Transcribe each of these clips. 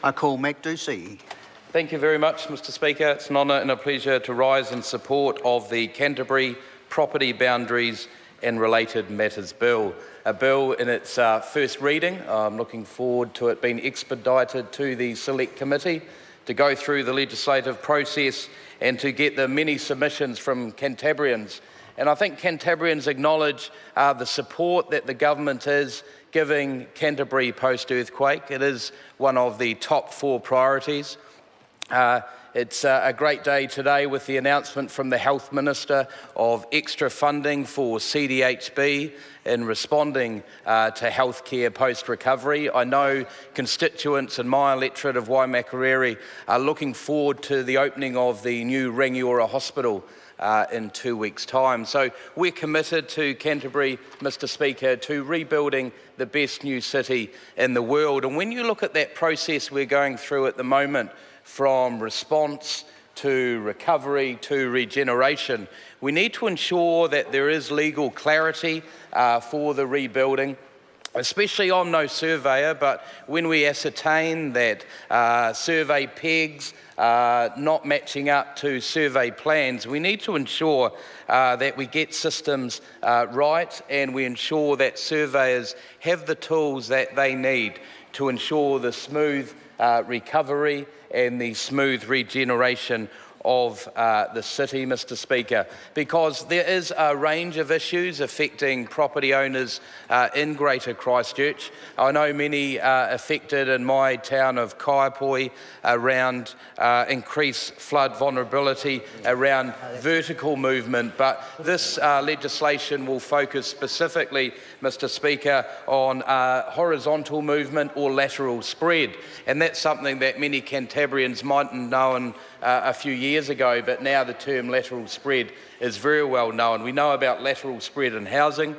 I call Mac Ducey. Thank you very much, Mr Speaker. It's an honour and a pleasure to rise in support of the Canterbury Property Boundaries and Related Matters Bill. A bill in its first reading. I'm looking forward to it being expedited to the Select Committee to go through the legislative process and to get the many submissions from Cantabrians. And I think Cantabrians acknowledge the support that the government is giving Canterbury post-earthquake. It is one of the top 4 priorities. It's a great day today with the announcement from the Health Minister of extra funding for CDHB in responding to healthcare post-recovery. I know constituents in my electorate of Waimakariri are looking forward to the opening of the new Rangiora Hospital in 2 weeks' time. So we're committed to Canterbury, Mr Speaker, to rebuilding the best new city in the world. And when you look at that process we're going through at the moment, from response to recovery to regeneration, we need to ensure that there is legal clarity for the rebuilding. Especially, I'm no surveyor, but when we ascertain that survey pegs are not matching up to survey plans, we need to ensure that we get systems right, and we ensure that surveyors have the tools that they need to ensure the smooth recovery and the smooth regeneration of the city, Mr Speaker, because there is a range of issues affecting property owners in Greater Christchurch. I know many affected in my town of Kaiapoi around increased flood vulnerability, around vertical movement, but this legislation will focus specifically, Mr Speaker, on horizontal movement or lateral spread, and that's something that many Cantabrians mightn't have known a few years ago, but now the term lateral spread is very well known. We know about lateral spread in housing,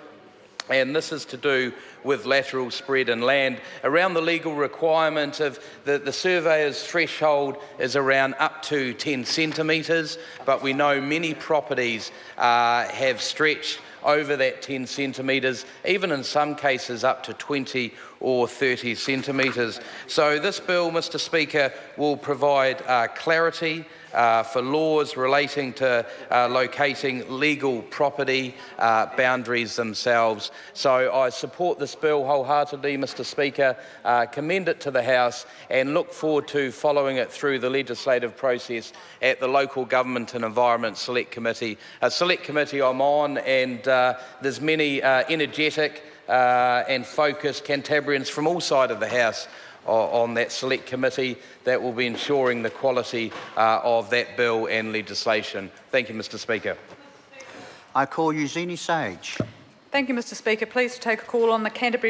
and this is to do with lateral spread in land. Around the legal requirement of the surveyor's threshold is around up to 10 centimetres, but we know many properties have stretched over that 10 centimetres, even in some cases up to 20 or 30 centimetres. So this bill, Mr Speaker, will provide clarity for laws relating to locating legal property boundaries themselves. So I support this bill wholeheartedly, Mr Speaker, commend it to the House and look forward to following it through the legislative process at the Local Government and Environment Select Committee. A select committee I'm on, and there's many energetic and focused Cantabrians from all sides of the House on that select committee that will be ensuring the quality of that bill and legislation. Thank you, Mr Speaker. I call Eugenie Sage. Thank you, Mr Speaker. Pleased to take a call on the Canterbury